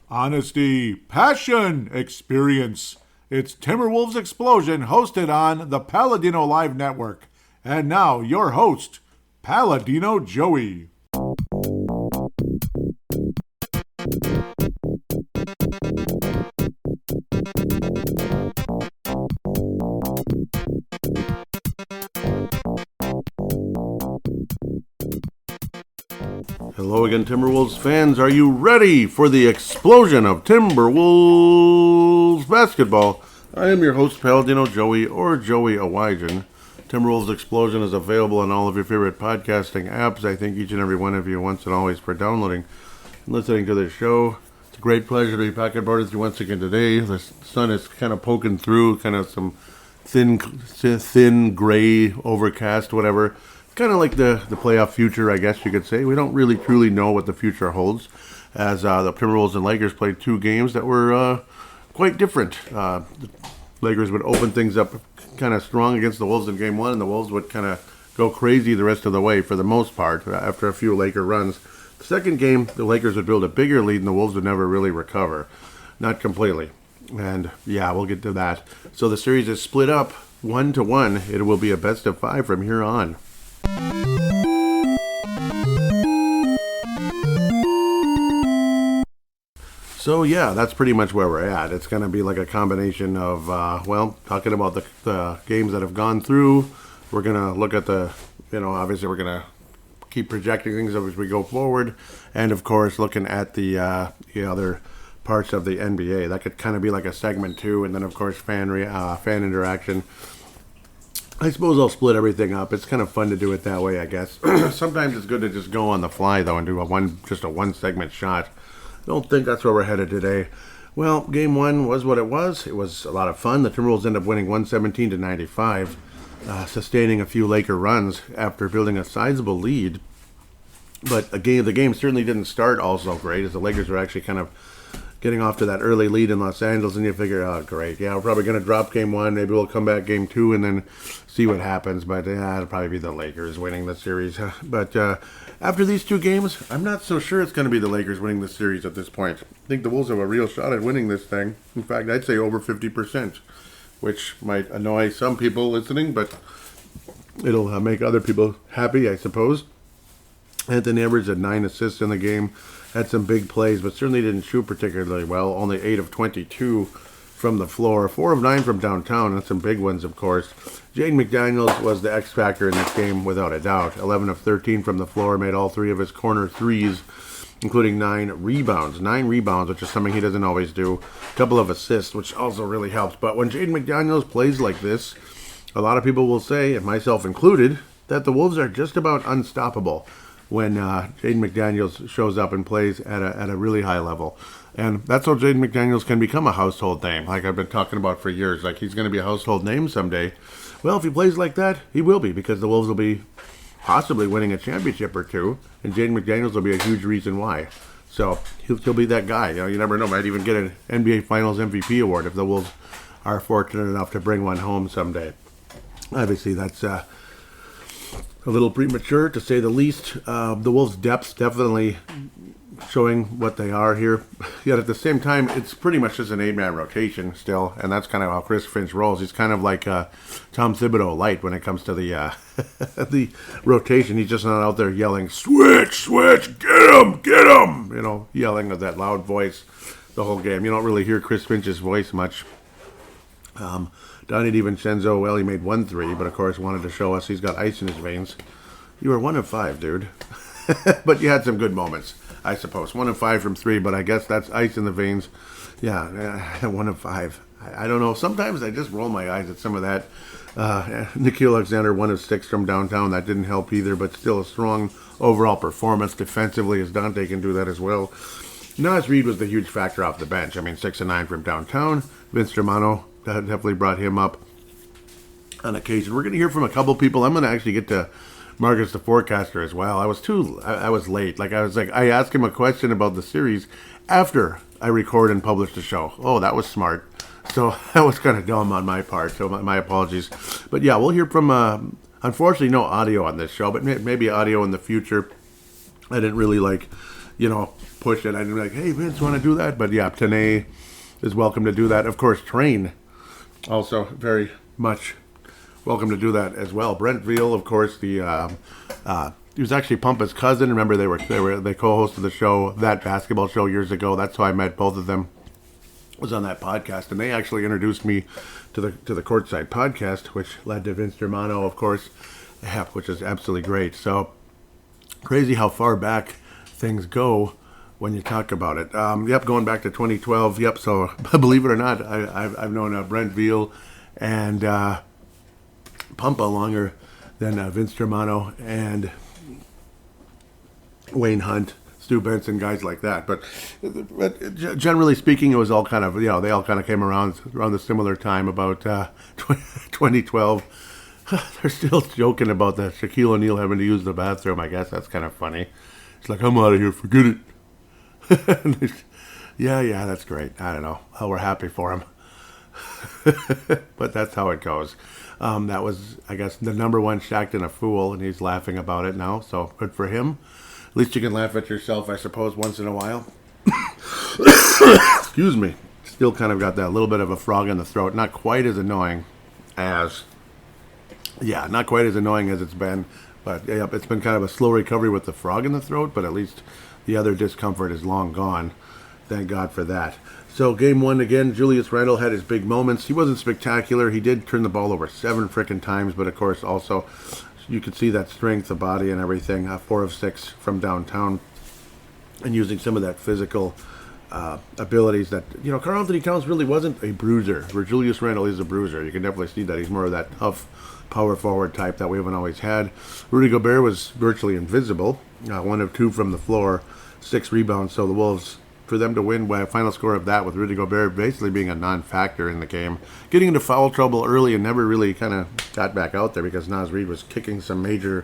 Honesty, passion, experience. It's Timberwolves Explosion hosted on the Paladino Live Network. And now, your host, Paladino Joey. Hello again, Timberwolves fans. Are you ready for the explosion of Timberwolves basketball? I am your host, Paladino Joey, or Joey Awajan. Timberwolves Explosion is available on all of your favorite podcasting apps. I thank each and every one of you once and always for downloading and listening to this show. It's a great pleasure to be back on board with you once again today. The sun is kind of poking through, kind of some thin gray, overcast, whatever. Kind of like the playoff future, I guess you could say. We don't really truly know what the future holds, as the Timberwolves and Lakers played two games that were quite different. The Lakers would open things up kind of strong against the Wolves in Game 1, and the Wolves would kind of go crazy the rest of the way for the most part after a few Laker runs. The second game, the Lakers would build a bigger lead, and the Wolves would never really recover. Not completely. And yeah, we'll get to that. So the series is split up 1-1. It will be a best of 5 from here on. So yeah, that's pretty much where we're at. It's going to be like a combination of, talking about the games that have gone through. We're going to look at obviously we're going to keep projecting things as we go forward. And of course, looking at the other parts of the NBA. That could kind of be like a segment too. And then of course, fan interaction. I suppose I'll split everything up. It's kind of fun to do it that way, I guess. Sometimes it's good to just go on the fly, though, and do a one-segment shot. I don't think that's where we're headed today. Well, Game 1 was what it was. It was a lot of fun. The Timberwolves ended up winning 117-95, sustaining a few Laker runs after building a sizable lead. But the game certainly didn't start all so great, as the Lakers were actually kind of getting off to that early lead in Los Angeles, and you figure, oh, great, yeah, we're probably going to drop Game 1, maybe we'll come back Game 2, and then see what happens, but it'll probably be the Lakers winning the series. But after these two games, I'm not so sure it's going to be the Lakers winning the series at this point. I think the Wolves have a real shot at winning this thing. In fact, I'd say over 50%, which might annoy some people listening, but it'll make other people happy, I suppose. Anthony Edwards had 9 assists in the game. Had some big plays, but certainly didn't shoot particularly well. Only 8 of 22 from the floor. 4 of 9 from downtown, and some big ones, of course. Jaden McDaniels was the X factor in this game, without a doubt. 11 of 13 from the floor, made all 3 of his corner threes, including 9 rebounds. 9 rebounds, which is something he doesn't always do. A couple of assists, which also really helps. But when Jaden McDaniels plays like this, a lot of people will say, and myself included, that the Wolves are just about unstoppable when Jaden McDaniels shows up and plays at a really high level. And that's how Jaden McDaniels can become a household name, like I've been talking about for years. Like, he's going to be a household name someday. Well, if he plays like that, he will be, because the Wolves will be possibly winning a championship or two, and Jaden McDaniels will be a huge reason why. So he'll be that guy. You never know. Might even get an NBA Finals MVP award if the Wolves are fortunate enough to bring one home someday. Obviously, that's a little premature, to say the least. The Wolves' depth definitely showing what they are here. Yet at the same time, it's pretty much just an 8-man rotation still, and that's kind of how Chris Finch rolls. He's kind of like Tom Thibodeau light when it comes to the the rotation. He's just not out there yelling, switch, switch, get him, yelling with that loud voice the whole game. You don't really hear Chris Finch's voice much. Donnie DiVincenzo, well, he made 1 3, but of course wanted to show us he's got ice in his veins. You were 1 of 5, dude. But you had some good moments, I suppose. 1 of 5 from 3, but I guess that's ice in the veins. Yeah, 1 of 5. I don't know. Sometimes I just roll my eyes at some of that. Nikhil Alexander, 1 of 6 from downtown. That didn't help either, but still a strong overall performance defensively, as Dante can do that as well. Naz Reid was the huge factor off the bench. 6 of 9 from downtown. Vince Germano definitely brought him up on occasion. We're going to hear from a couple people. I'm going to actually get to Marcus the Forecaster as well. I was late. I asked him a question about the series after I record and publish the show. Oh, that was smart. So that was kind of dumb on my part. So my apologies. But yeah, we'll hear from, unfortunately, no audio on this show, but maybe audio in the future. I didn't really push it. I'd be like, hey, Vince, want to do that? But yeah, Tanae is welcome to do that. Of course, Train also very much welcome to do that as well. Brent Veal, of course, he was actually Pumpa's cousin. Remember, they co-hosted the show, That Basketball Show, years ago. That's how I met both of them. Was on that podcast, and they actually introduced me to the Courtside podcast, which led to Vince Germano, of course, which is absolutely great. So crazy how far back things go when you talk about it. Going back to 2012. Yep. So believe it or not, I've known Brent Veal and Pumpa longer than Vince Germano and Wayne Hunt, Stu Benson, guys like that. But generally speaking, it was all kind of, they all kind of came around the similar time, about 2012. They're still joking about that Shaquille O'Neal having to use the bathroom. I guess that's kind of funny. It's like, I'm out of here, forget it. yeah, that's great. I don't know. Oh, we're happy for him. But that's how it goes. That was, I guess, the number one Shaq and a fool, and he's laughing about it now, so good for him. At least you can laugh at yourself, I suppose, once in a while. Excuse me. Still kind of got that little bit of a frog in the throat. Not quite as annoying as it's been. But yeah, it's been kind of a slow recovery with the frog in the throat, but at least the other discomfort is long gone. Thank God for that. So game one again, Julius Randle had his big moments. He wasn't spectacular. He did turn the ball over 7 frickin' times, but of course also you could see that strength, the body and everything. 4 of 6 from downtown, and using some of that physical abilities that, Karl Anthony Towns really wasn't a bruiser, where Julius Randle is a bruiser. You can definitely see that. He's more of that tough power forward type that we haven't always had. Rudy Gobert was virtually invisible. 1 of 2 from the floor, 6 rebounds. So the Wolves, for them to win by a final score of that, with Rudy Gobert basically being a non-factor in the game, getting into foul trouble early and never really kind of got back out there because Naz Reid was kicking some major,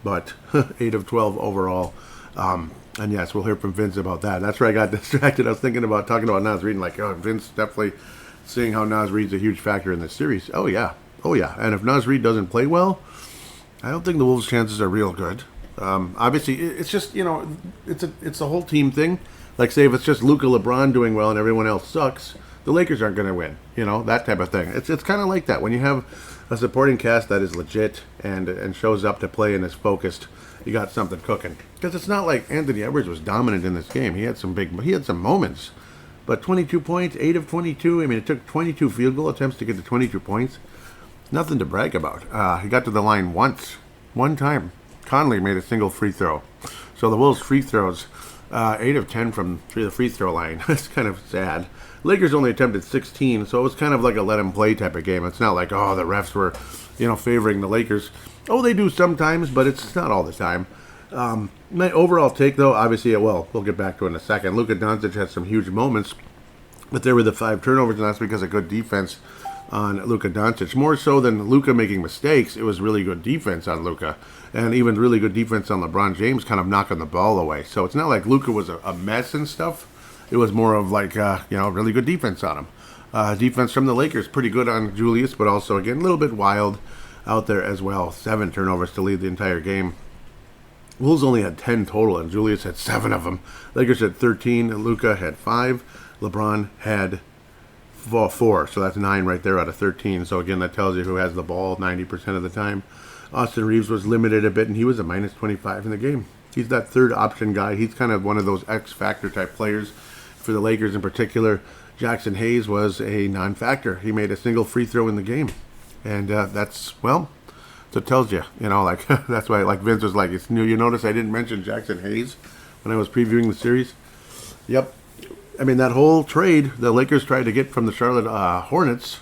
but 8 of 12 overall. And yes, we'll hear from Vince about that. That's where I got distracted. I was thinking about talking about Naz Reid and Vince definitely seeing how Naz Reid's a huge factor in this series. Oh yeah. And if Naz Reid doesn't play well, I don't think the Wolves' chances are real good. Obviously, it's just, it's a whole team thing. Like, say, if it's just Luka, LeBron doing well and everyone else sucks, the Lakers aren't going to win. That type of thing. It's kind of like that. When you have a supporting cast that is legit and shows up to play and is focused, you got something cooking. Because it's not like Anthony Edwards was dominant in this game. He had some moments. But 22 points, 8 of 22. I mean, it took 22 field goal attempts to get to 22 points. Nothing to brag about. He got to the line one time. Conley made a single free throw. So the Wolves' free throws, 8 of 10 from the free throw line. That's kind of sad. Lakers only attempted 16, so it was kind of like a let him play type of game. It's not like, the refs were, favoring the Lakers. Oh, they do sometimes, but it's not all the time. My overall take, though, obviously, we'll get back to it in a second. Luka Doncic had some huge moments, but there were the 5 turnovers, and that's because of good defense on Luka Doncic. More so than Luka making mistakes, it was really good defense on Luka, and even really good defense on LeBron James kind of knocking the ball away. So it's not like Luka was a mess and stuff. It was more of like, really good defense on him. Defense from the Lakers, pretty good on Julius, but also, again, a little bit wild out there as well. 7 turnovers to lead the entire game. Wolves only had 10 total, and Julius had 7 of them. Lakers had 13, and Luka had 5. LeBron had 4, so that's 9 right there out of 13. So again, that tells you who has the ball 90% of the time. Austin Reeves was limited a bit, and he was a minus 25 in the game. He's that third option guy. He's kind of one of those X-factor type players for the Lakers in particular. Jackson Hayes was a non-factor. He made a single free throw in the game. And that's, so it tells you, that's why, like Vince was like, you notice I didn't mention Jackson Hayes when I was previewing the series? Yep. I mean, that whole trade the Lakers tried to get from the Charlotte Hornets,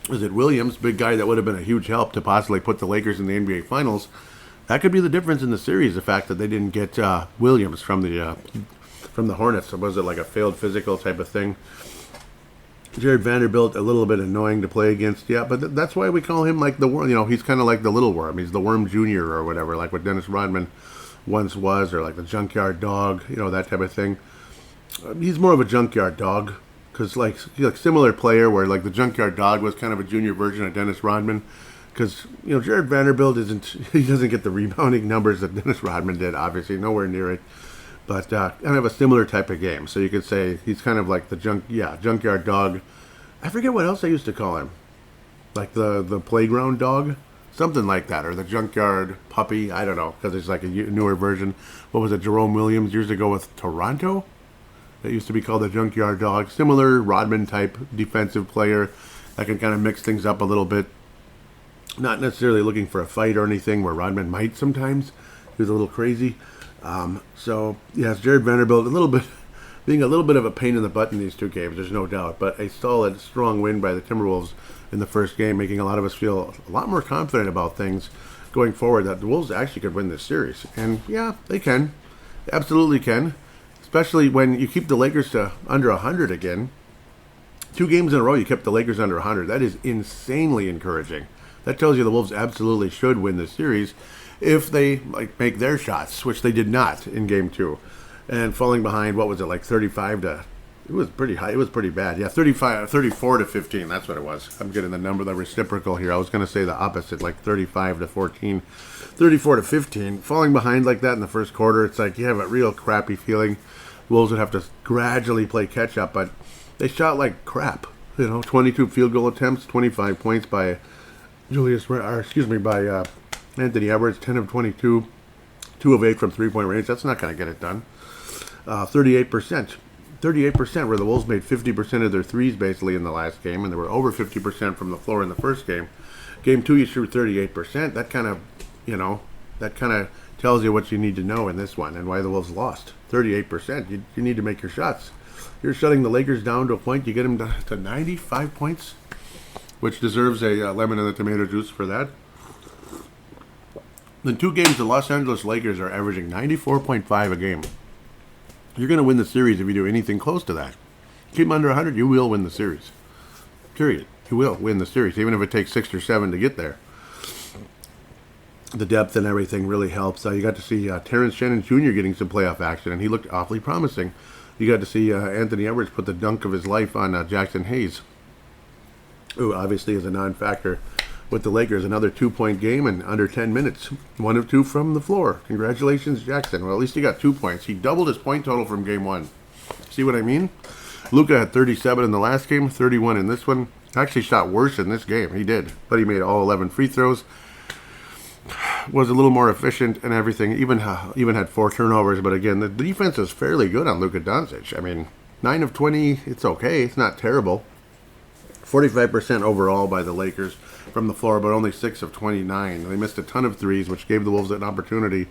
was it Williams, big guy that would have been a huge help to possibly put the Lakers in the NBA Finals. That could be the difference in the series, the fact that they didn't get Williams from the Hornets. Was it like a failed physical type of thing? Jared Vanderbilt, a little bit annoying to play against, yeah, but that's why we call him like the worm. He's kind of like the little worm. He's the Worm Junior or whatever, like what Dennis Rodman once was, or like the junkyard dog, that type of thing. He's more of a junkyard dog, because like similar player where like the junkyard dog was kind of a junior version of Dennis Rodman, because Jared Vanderbilt he doesn't get the rebounding numbers that Dennis Rodman did, obviously nowhere near it. but kind of a similar type of game. So you could say he's kind of like the junkyard dog. I forget what else I used to call him, like the playground dog, something like that, or the junkyard puppy. I don't know, because it's like a newer version. What was it, Jerome Williams years ago with Toronto? That used to be called the junkyard dog. Similar Rodman type defensive player that can kind of mix things up a little bit. Not necessarily looking for a fight or anything, where Rodman might sometimes. He was a little crazy. So yes, Jared Vanderbilt being a little bit of a pain in the butt in these two games, there's no doubt. But a solid, strong win by the Timberwolves in the first game, making a lot of us feel a lot more confident about things going forward, that the Wolves actually could win this series. And yeah, they can. They absolutely can. Especially when you keep the Lakers to under 100 again. 2 games in a row you kept the Lakers under 100. That is insanely encouraging. That tells you the Wolves absolutely should win this series if they make their shots, which they did not in game 2. And falling behind, what was it, like 35 to... It was pretty high. It was pretty bad. Yeah, 34 to 15. That's what it was. I'm getting the number, the reciprocal here. I was going to say the opposite, like 35 to 14. 34 to 15. Falling behind like that in the first quarter, it's like you have a real crappy feeling. The Wolves would have to gradually play catch up, but they shot like crap. 22 field goal attempts, 25 points by Anthony Edwards, 10 of 22, 2 of 8 from 3-point range. That's not going to get it done. 38%. 38%, where the Wolves made 50% of their threes basically in the last game, and they were over 50% from the floor in the first game. Game 2, you shoot 38%. That kind of tells you what you need to know in this one and why the Wolves lost. 38%. You need to make your shots. You're shutting the Lakers down to a point. You get them to 95 points, which deserves a lemon and the tomato juice for that. In 2 games, the Los Angeles Lakers are averaging 94.5 a game. You're going to win the series if you do anything close to that. Keep them under 100, you will win the series. Period. You will win the series, even if it takes 6 or 7 to get there. The depth and everything really helps. You got to see Terrence Shannon Jr. getting some playoff action, and he looked awfully promising. You got to see Anthony Edwards put the dunk of his life on Jackson Hayes, who obviously is a non-factor with the Lakers. Another 2-point game in under 10 minutes. 1 of 2 from the floor. Congratulations, Jackson. Well, at least he got 2 points. He doubled his point total from game 1. See what I mean? Luka had 37 in the last game, 31 in this one. Actually shot worse in this game. He did. But he made all 11 free throws. Was a little more efficient and everything. Even had 4 turnovers. But again, the defense is fairly good on Luka Doncic. I mean, 9 of 20, it's okay. It's not terrible. 45% overall by the Lakers from the floor, but only 6 of 29. They missed a ton of threes, which gave the Wolves an opportunity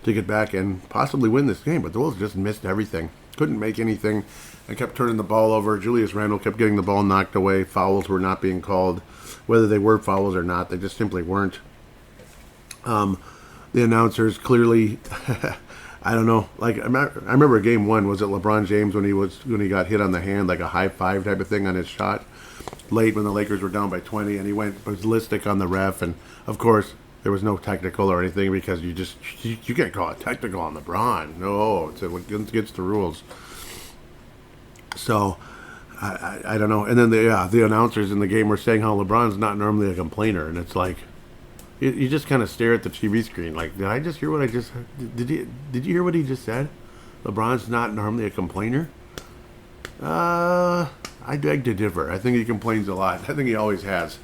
to get back and possibly win this game. But the Wolves just missed everything. Couldn't make anything and kept turning the ball over. Julius Randle kept getting the ball knocked away. Fouls were not being called. Whether they were fouls or not, they just simply weren't. The announcers clearly... I don't know. Like I remember game 1, was it LeBron James when he got hit on the hand, like a high five type of thing on his shot late when the Lakers were down by 20, and he went ballistic on the ref, and of course there was no technical or anything because you can't call it technical on LeBron. No, it's against the rules. So I don't know. And then the announcers in the game were saying how LeBron's not normally a complainer, and it's like. You just kind of stare at the TV screen like, did I just hear what I just... Did you hear what he just said? LeBron's not normally a complainer? I beg to differ. I think he complains a lot. I think he always has.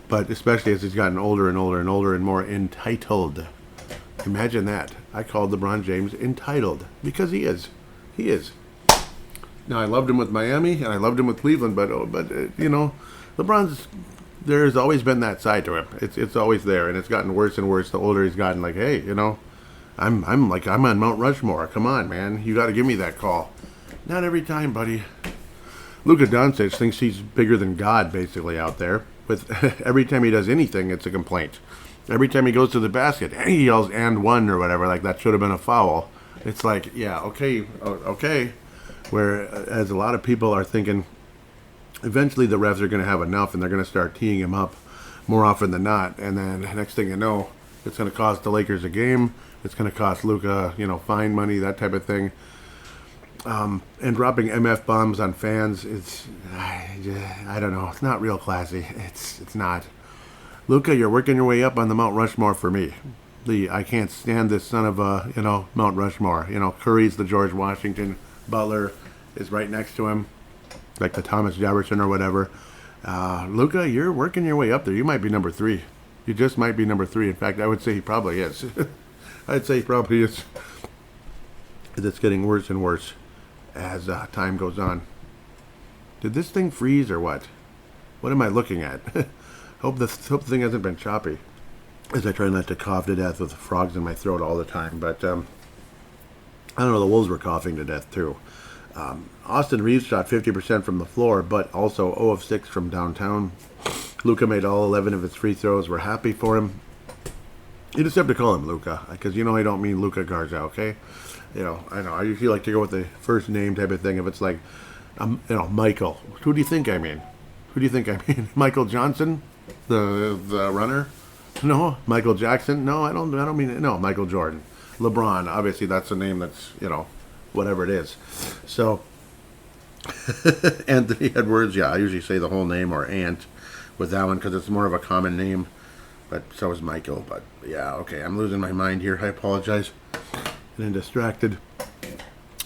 But especially as he's gotten older and older and older and more entitled. Imagine that. I called LeBron James entitled. Because he is. He is. Now, I loved him with Miami and I loved him with Cleveland, but LeBron's... There's always been that side to him. It's always there, and it's gotten worse and worse the older he's gotten. Like, hey, I'm on Mount Rushmore. Come on, man, you got to give me that call. Not every time, buddy. Luka Doncic thinks he's bigger than God, basically out there. With every time he does anything, it's a complaint. Every time he goes to the basket, he yells "and one" or whatever. Like that should have been a foul. It's like, yeah, okay. Whereas a lot of people are thinking. Eventually the refs are going to have enough and they're going to start teeing him up more often than not. And then next thing you know, it's going to cost the Lakers a game. It's going to cost Luka, fine money, that type of thing. And dropping MF bombs on fans, I don't know. It's not real classy. It's not. Luka, you're working your way up on the Mount Rushmore for me. I can't stand this son of a, Mount Rushmore. Curry's the George Washington. Butler is right next to him, like the Thomas Jefferson or whatever. Luka, you're working your way up there. You might be number 3. You just might be number 3. In fact, I would say he probably is. I'd say he probably is. It's getting worse and worse as time goes on. Did this thing freeze or what? What am I looking at? hope the thing hasn't been choppy, as I try not to cough to death with frogs in my throat all the time. But I don't know. The Wolves were coughing to death too. Austin Reeves shot 50% from the floor, but also 0 of 6 from downtown. Luka made all 11 of his free throws. We're happy for him. You just have to call him Luka, because I don't mean Luka Garza, okay? I know. I usually like to go with the first name type of thing. If it's like, Michael. Who do you think I mean? Michael Johnson, the runner? No. Michael Jackson? No, I don't mean it. No, Michael Jordan. LeBron. Obviously, that's a name that's, whatever it is. So, Anthony Edwards, yeah, I usually say the whole name or Ant with that one because it's more of a common name. But so is Michael. But yeah, okay, I'm losing my mind here. I apologize. Getting distracted.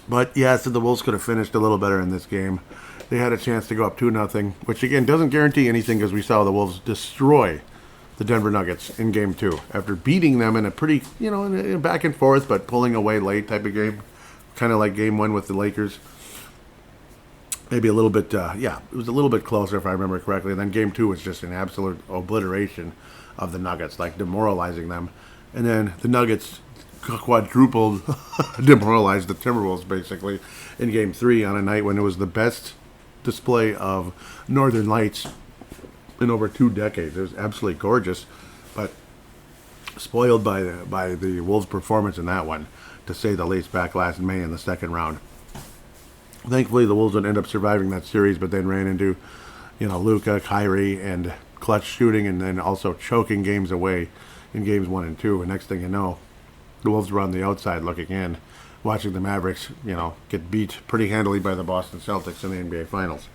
But yeah, so the Wolves could have finished a little better in this game. They had a chance to go up 2-0, which again doesn't guarantee anything because we saw the Wolves destroy the Denver Nuggets in Game 2 after beating them in a pretty, in a back and forth but pulling away late type of game. Kind of like Game 1 with the Lakers. Maybe a little bit, it was a little bit closer if I remember correctly. And then Game 2 was just an absolute obliteration of the Nuggets, like demoralizing them. And then the Nuggets quadrupled, demoralized the Timberwolves basically in Game 3 on a night when it was the best display of Northern Lights in over 2 decades. It was absolutely gorgeous, but spoiled by the Wolves' performance in that one, to say the least, back last May in the second round. Thankfully, the Wolves would end up surviving that series, but then ran into, Luka, Kyrie, and clutch shooting, and then also choking games away in Games 1 and 2. And next thing you know, the Wolves were on the outside looking in, watching the Mavericks, get beat pretty handily by the Boston Celtics in the NBA Finals.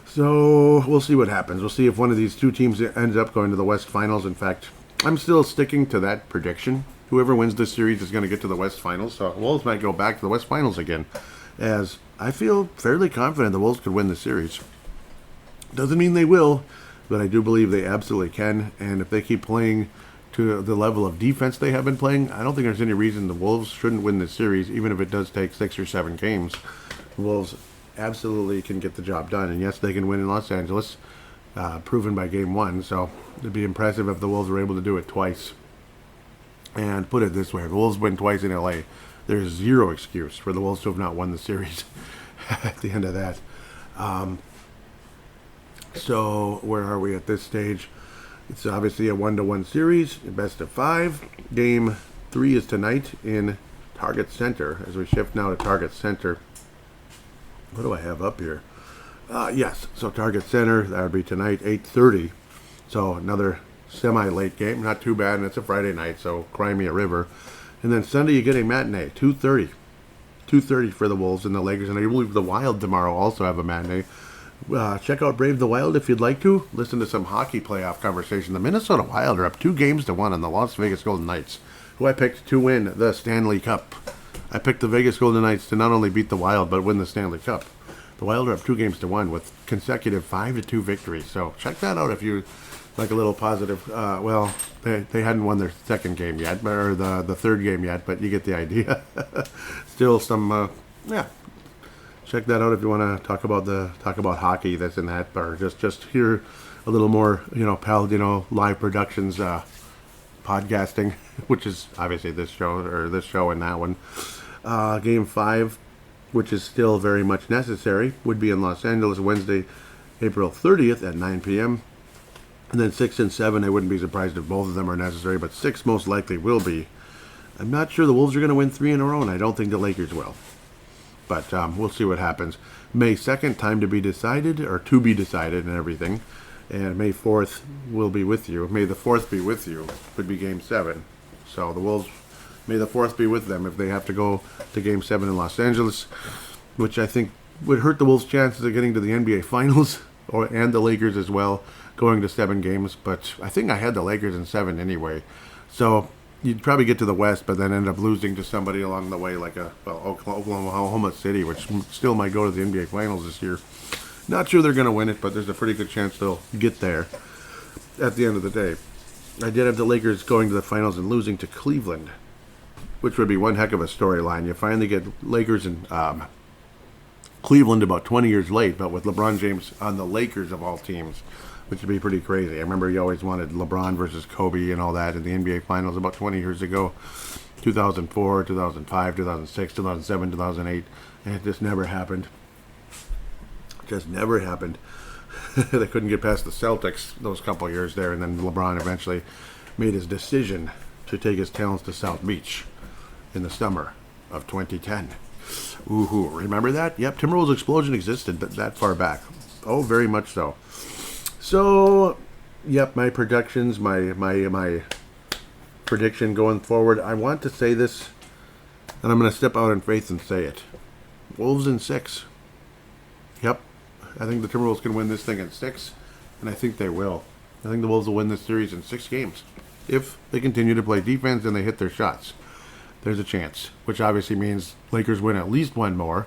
So we'll see what happens. We'll see if one of these two teams ends up going to the West Finals. In fact, I'm still sticking to that prediction. Whoever wins this series is going to get to the West Finals. So the Wolves might go back to the West Finals again, as I feel fairly confident the Wolves could win the series. Doesn't mean they will, but I do believe they absolutely can. And if they keep playing to the level of defense they have been playing, I don't think there's any reason the Wolves shouldn't win this series, even if it does take 6 or 7 games. The Wolves absolutely can get the job done. And yes, they can win in Los Angeles, proven by Game 1. So it'd be impressive if the Wolves were able to do it twice. And put it this way, if the Wolves win twice in LA, there's zero excuse for the Wolves to have not won the series at the end of that. So where are we at this stage? It's obviously a 1-1 series, best of 5. Game 3 is tonight in Target Center, as we shift now to Target Center. What do I have up here? Yes, so Target Center, that would be tonight, 8:30. So another semi-late game, not too bad, and it's a Friday night, so cry me a river. And then Sunday you get a matinee, 2:30. 2:30 for the Wolves and the Lakers, and I believe the Wild tomorrow also have a matinee. Check out Brave the Wild if you'd like to. Listen to some hockey playoff conversation. The Minnesota Wild are up 2-1 on the Las Vegas Golden Knights, who I picked to win the Stanley Cup. I picked the Vegas Golden Knights to not only beat the Wild, but win the Stanley Cup. The Wild are up 2-1 with consecutive 5-2 victories. So check that out if you like a little positive. They hadn't won their second game yet, or the third game yet, but you get the idea. Still some, check that out if you want to talk about hockey, this and that, or just hear a little more, Paladino Live Productions podcasting, which is obviously this show and that one. Game 5, which is still very much necessary, would be in Los Angeles Wednesday, April 30th at 9 p.m. And then 6 and 7, I wouldn't be surprised if both of them are necessary, but 6 most likely will be. I'm not sure the Wolves are going to win 3 in a row, and I don't think the Lakers will. But we'll see what happens. May 2nd, time to be decided, or to be decided and everything. And May 4th will be with you. May the 4th be with you would be Game 7. So the Wolves, may the 4th be with them if they have to go to Game 7 in Los Angeles, which I think would hurt the Wolves' chances of getting to the NBA Finals, and the Lakers as well, going to 7 games. But I think I had the Lakers in 7 anyway. So you'd probably get to the West, but then end up losing to somebody along the way, like Oklahoma City, which still might go to the NBA Finals this year. Not sure they're going to win it, but there's a pretty good chance they'll get there at the end of the day. I did have the Lakers going to the finals and losing to Cleveland, which would be one heck of a storyline. You finally get Lakers and Cleveland about 20 years late, but with LeBron James on the Lakers of all teams, which would be pretty crazy. I remember you always wanted LeBron versus Kobe and all that in the NBA Finals about 20 years ago, 2004, 2005, 2006, 2007, 2008, and it just never happened. Just never happened. They couldn't get past the Celtics those couple of years there, and then LeBron eventually made his decision to take his talents to South Beach in the summer of 2010. Ooh, remember that? Yep, Timberwolves explosion existed that far back. Oh, very much so. So, yep, my predictions, my prediction going forward. I want to say this, and I'm going to step out in faith and say it. Wolves in 6. Yep, I think the Timberwolves can win this thing in 6, and I think they will. I think the Wolves will win this series in 6 games. If they continue to play defense and they hit their shots, there's a chance, which obviously means Lakers win at least one more,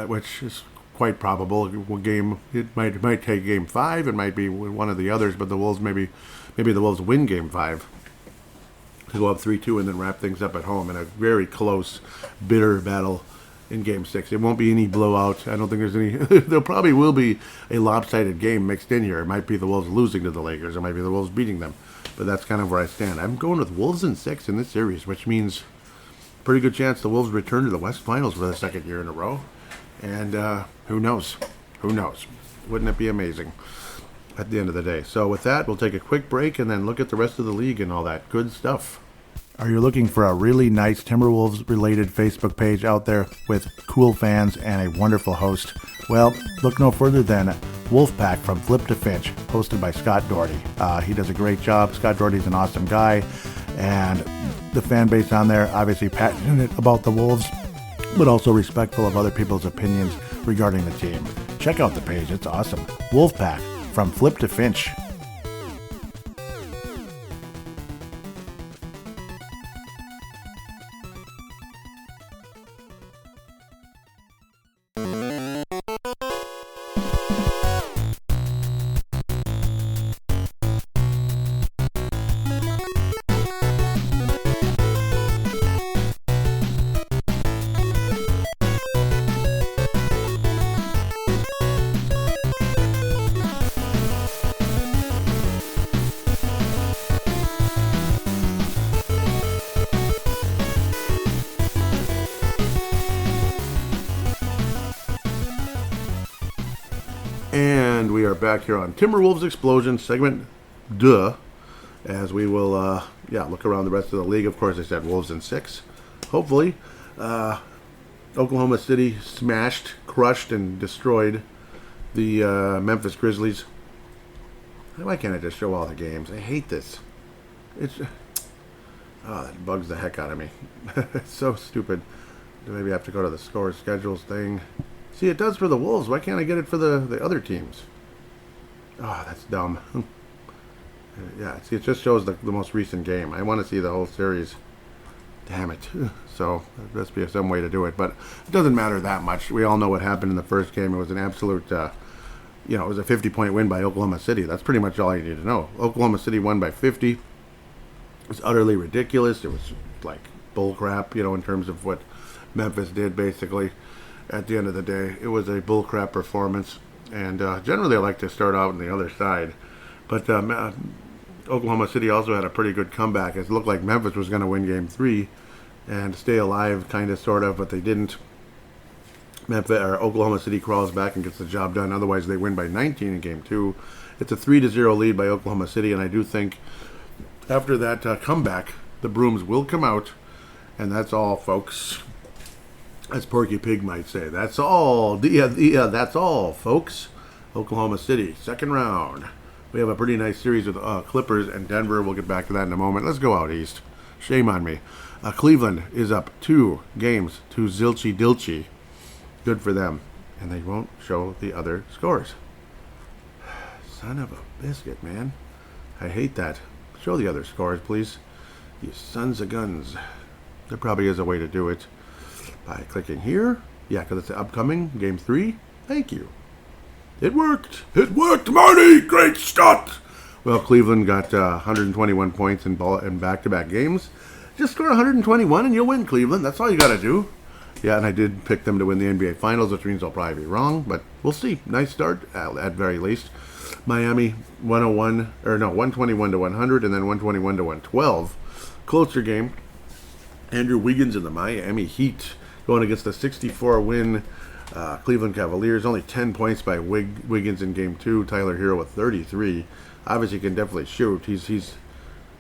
which is quite probable. It might take game 5. It might be one of the others, but the Wolves maybe the Wolves win game 5 to go up 3-2 and then wrap things up at home in a very close, bitter battle in game 6. It won't be any blowout. I don't think there's any. There probably will be a lopsided game mixed in here. It might be the Wolves losing to the Lakers. It might be the Wolves beating them. But that's kind of where I stand. I'm going with Wolves in 6 in this series, which means pretty good chance the Wolves return to the West Finals for the second year in a row. And who knows? Who knows? Wouldn't it be amazing at the end of the day? So with that, we'll take a quick break and then look at the rest of the league and all that good stuff. Are you looking for a really nice Timberwolves-related Facebook page out there with cool fans and a wonderful host? Well, look no further than Wolfpack from Flip to Finch, hosted by Scott Doherty. He does a great job. Scott Doherty's an awesome guy, and the fan base on there obviously passionate about the Wolves, but also respectful of other people's opinions regarding the team. Check out the page. It's awesome. Wolfpack from Flip to Finch. And we are back here on Timberwolves Explosion segment, as we will, look around the rest of the league. Of course, I said Wolves in 6, hopefully. Oklahoma City smashed, crushed, and destroyed the Memphis Grizzlies. Why can't I just show all the games? I hate this. That bugs the heck out of me. It's so stupid. Maybe I have to go to the score schedules thing. See, it does for the Wolves. Why can't I get it for the other teams? Oh, that's dumb. Yeah, see, it just shows the most recent game. I want to see the whole series. Damn it. So, there must be some way to do it. But it doesn't matter that much. We all know what happened in the first game. It was an absolute, it was a 50-point win by Oklahoma City. That's pretty much all you need to know. Oklahoma City won by 50. It was utterly ridiculous. It was like bullcrap, in terms of what Memphis did, basically. At the end of the day, it was a bullcrap performance, and generally I like to start out on the other side. But Oklahoma City also had a pretty good comeback. It looked like Memphis was going to win Game 3 and stay alive, kind of, sort of, but they didn't. Oklahoma City crawls back and gets the job done. Otherwise, they win by 19 in Game 2. It's a 3-0 lead by Oklahoma City, and I do think after that comeback, the brooms will come out, and that's all, folks. As Porky Pig might say. That's all. That's all, folks. Oklahoma City, second round. We have a pretty nice series with Clippers and Denver. We'll get back to that in a moment. Let's go out east. Shame on me. Cleveland is up 2 games to Zilchy Dilchy. Good for them. And they won't show the other scores. Son of a biscuit, man. I hate that. Show the other scores, please. You sons of guns. There probably is a way to do it. By clicking here. Yeah, because it's upcoming. Game 3. Thank you. It worked. It worked, Marty! Great Scott! Well, Cleveland got 121 points in back-to-back games. Just score 121 and you'll win, Cleveland. That's all you got to do. Yeah, and I did pick them to win the NBA Finals, which means I'll probably be wrong, but we'll see. Nice start, at very least. Miami, 121 to 100, and then 121 to 112. Closer game. Andrew Wiggins and the Miami Heat going against the 64-win Cleveland Cavaliers. Only 10 points by Wiggins in Game 2. Tyler Hero with 33. Obviously, can definitely shoot.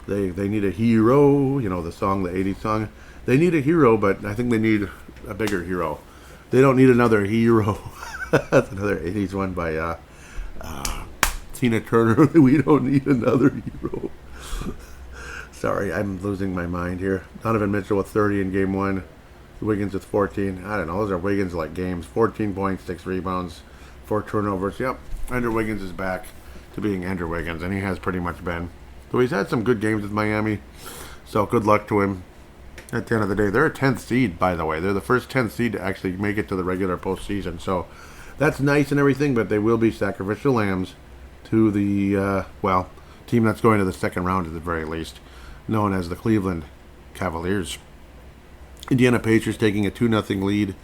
They need a hero. You know the song, the '80s song. They need a hero, but I think they need a bigger hero. They don't need another hero. That's another '80s one by Tina Turner. We don't need another hero. Sorry, I'm losing my mind here. Donovan Mitchell with 30 in Game 1. Wiggins with 14. I don't know. Those are Wiggins-like games. 14 points, 6 rebounds, 4 turnovers. Yep, Andrew Wiggins is back to being Andrew Wiggins, and he has pretty much been. So he's had some good games with Miami, so good luck to him. At the end of the day, they're a 10th seed, by the way. They're the first 10th seed to actually make it to the regular postseason, so that's nice and everything, but they will be sacrificial lambs to the, team that's going to the second round at the very least, known as the Cleveland Cavaliers. Indiana Pacers taking a 2-0 lead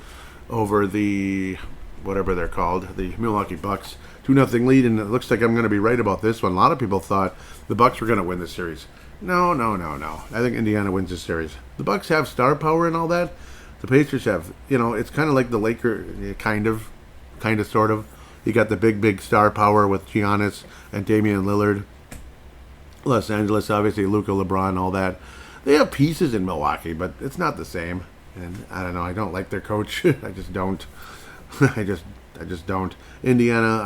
over the, whatever they're called, the Milwaukee Bucks. 2-0 lead, and it looks like I'm going to be right about this one. A lot of people thought the Bucks were going to win this series. No. I think Indiana wins this series. The Bucks have star power and all that. The Pacers have, it's kind of like the Lakers, kind of, sort of. You got the big star power with Giannis and Damian Lillard. Los Angeles, obviously, Luka, LeBron, all that. They have pieces in Milwaukee, but it's not the same. And I don't know. I don't like their coach. I just don't. I just don't. Indiana,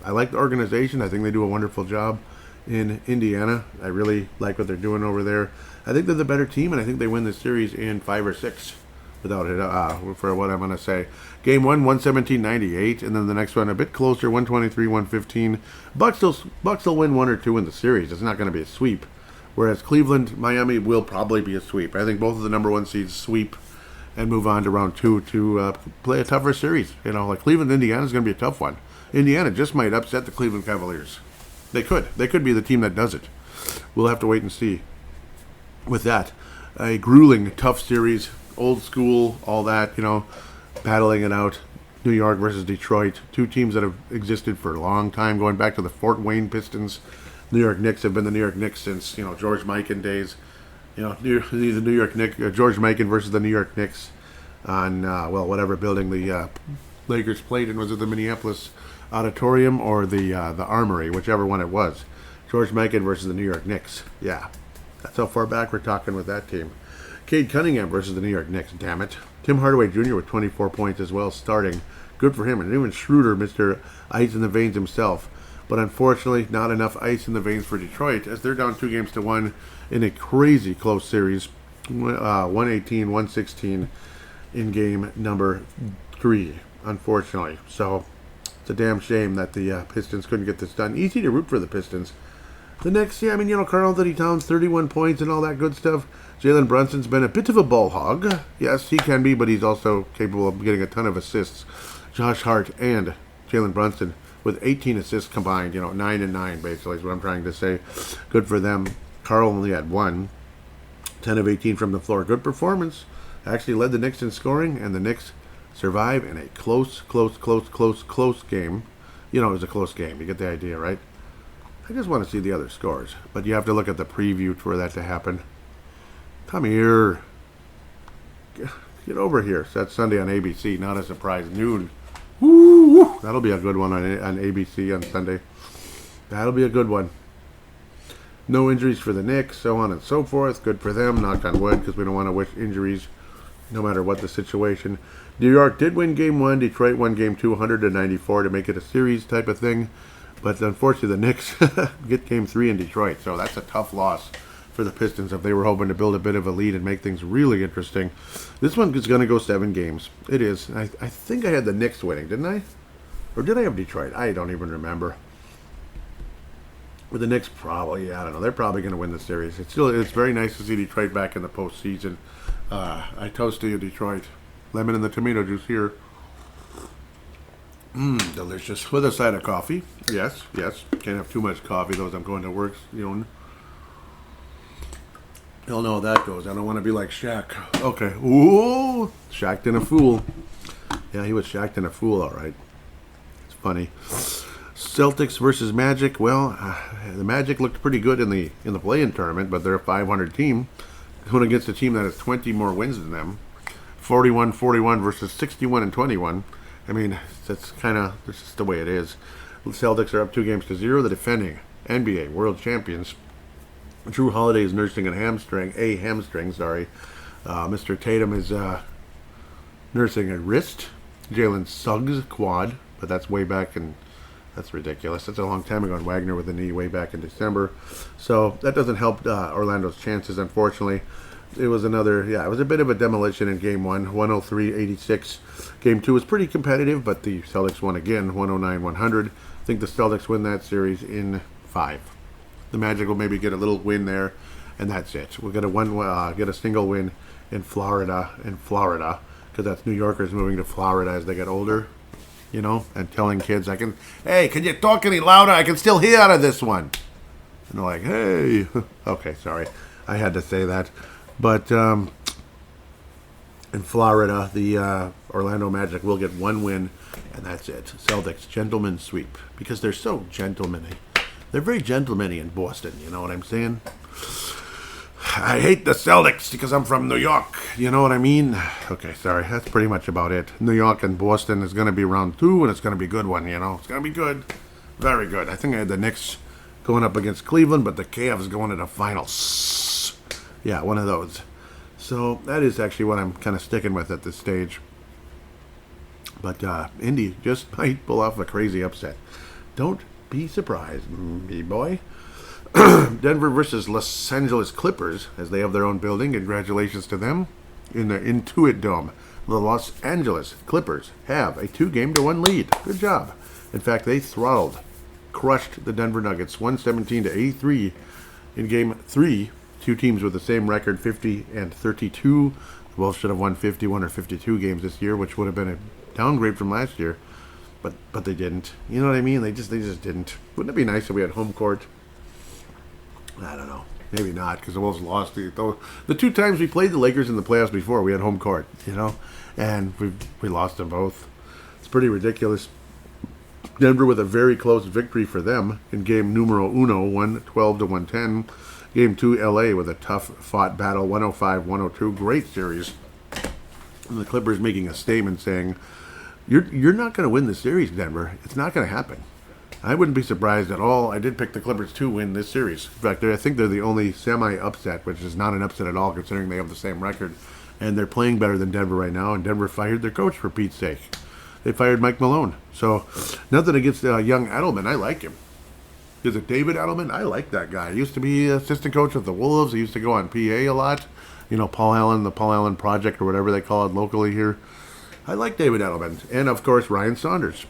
I like the organization. I think they do a wonderful job in Indiana. I really like what they're doing over there. I think they're the better team, and I think they win this series in 5 or 6 without it, for what I'm going to say. Game 1, 117-98, and then the next one a bit closer, 123-115. Bucks will win 1 or 2 in the series. It's not going to be a sweep. Whereas Cleveland, Miami will probably be a sweep. I think both of the number 1 seeds sweep and move on to round 2 to play a tougher series. Like Cleveland, Indiana is going to be a tough one. Indiana just might upset the Cleveland Cavaliers. They could. They could be the team that does it. We'll have to wait and see. With that, a grueling, tough series, old school, all that, battling it out. New York versus Detroit, 2 teams that have existed for a long time, going back to the Fort Wayne Pistons. New York Knicks have been the New York Knicks since, George Mikan days. The New York Knicks, George Mikan versus the New York Knicks on, whatever building the Lakers played in. Was it the Minneapolis Auditorium or the Armory, whichever one it was. George Mikan versus the New York Knicks. Yeah, that's how far back we're talking with that team. Cade Cunningham versus the New York Knicks, damn it. Tim Hardaway Jr. with 24 points as well, starting. Good for him. And even Schroeder, Mr. Ice in the Veins himself. But unfortunately, not enough ice in the veins for Detroit, as they're down 2-1 in a crazy close series. 118-116 in game number 3, unfortunately. So it's a damn shame that the Pistons couldn't get this done. Easy to root for the Pistons. The next, Karl Anthony Towns, 31 points and all that good stuff. Jalen Brunson's been a bit of a ball hog. Yes, he can be, but he's also capable of getting a ton of assists. Josh Hart and Jalen Brunson with 18 assists combined, 9 and 9 basically is what I'm trying to say. Good for them. Karl only had 1. 10 of 18 from the floor. Good performance. Actually led the Knicks in scoring, and the Knicks survive in a close game. It was a close game. You get the idea, right? I just want to see the other scores. But you have to look at the preview for that to happen. Come here. Get over here. So that's Sunday on ABC. Not a surprise. Noon. Woo! That'll be a good one on ABC on Sunday. That'll be a good one. No injuries for the Knicks, so on and so forth. Good for them. Knock on wood, because we don't want to wish injuries no matter what the situation. New York did win Game 1. Detroit won Game 2, 100-94 to make it a series type of thing. But unfortunately, the Knicks get Game 3 in Detroit. So that's a tough loss for the Pistons if they were hoping to build a bit of a lead and make things really interesting. This one is going to go 7 games. It is. I think I had the Knicks winning, didn't I? Or did I have Detroit? I don't even remember. But the Knicks probably, I don't know, they're probably going to win the series. It's very nice to see Detroit back in the postseason. I toast to you, Detroit. Lemon and the tomato juice here. Delicious. With a side of coffee. Yes. Can't have too much coffee, though, as I'm going to work. You'll know how that goes. I don't want to be like Shaq. Okay. Ooh, Shaq'd in a fool. Yeah, he was Shaq'd in a fool, all right. It's funny. Celtics versus Magic. Well, the Magic looked pretty good in the play-in tournament, but they're a 500 team going against a team that has 20 more wins than them. 41-41 versus 61-21. I mean, that's just the way it is. The Celtics are up 2-0. The defending NBA World Champions. Drew Holiday is nursing a hamstring. Mr. Tatum is nursing a wrist. Jalen Suggs quad, but that's way back in. That's ridiculous. That's a long time ago. And Wagner with a knee way back in December. So that doesn't help Orlando's chances, unfortunately. It was it was a bit of a demolition in Game 1, 103-86. Game 2 was pretty competitive, but the Celtics won again, 109-100. I think the Celtics win that series in 5. The Magic will maybe get a little win there, and that's it. We'll get a single win in Florida, because that's New Yorkers moving to Florida as they get older, and telling kids, hey, can you talk any louder? I can still hear out of this one. And they're like, hey. Okay, sorry. I had to say that. But in Florida, the Orlando Magic will get one win, and that's it. Celtics, gentleman sweep, because they're so gentlemanly. They're very gentlemanly in Boston, you know what I'm saying? I hate the Celtics because I'm from New York, you know what I mean? Okay, sorry, that's pretty much about it. New York and Boston is going to be round 2, and it's going to be a good one, It's going to be good. Very good. I think I had the Knicks going up against Cleveland, but the Cavs going to the finals. Yeah, one of those. So that is actually what I'm kind of sticking with at this stage. But Indy just might pull off a crazy upset. Don't be surprised, me boy. Denver versus Los Angeles Clippers, as they have their own building. Congratulations to them. In the Intuit Dome, the Los Angeles Clippers have a 2-1 lead. Good job. In fact, they crushed the Denver Nuggets 117-83 in Game 3. Two teams with the same record, 50 and 32. The Wolves should have won 51 or 52 games this year, which would have been a downgrade from last year. But they didn't. You know what I mean? They just didn't. Wouldn't it be nice if we had home court? I don't know. Maybe not, because the Wolves lost. The 2 times we played the Lakers in the playoffs before, we had home court, and we lost them both. It's pretty ridiculous. Denver with a very close victory for them in game numero uno, 112-110. Game 2, LA with a tough fought battle, 105-102. Great series. And the Clippers making a statement saying, You're not going to win the series, Denver. It's not going to happen. I wouldn't be surprised at all. I did pick the Clippers to win this series. In fact, I think they're the only semi-upset, which is not an upset at all considering they have the same record. And they're playing better than Denver right now, and Denver fired their coach for Pete's sake. They fired Mike Malone. So, nothing against young Edelman. I like him. Is it David Edelman? I like that guy. He used to be assistant coach of the Wolves. He used to go on PA a lot. Paul Allen, the Paul Allen Project, or whatever they call it locally here. I like David Edelman. And, of course, Ryan Saunders.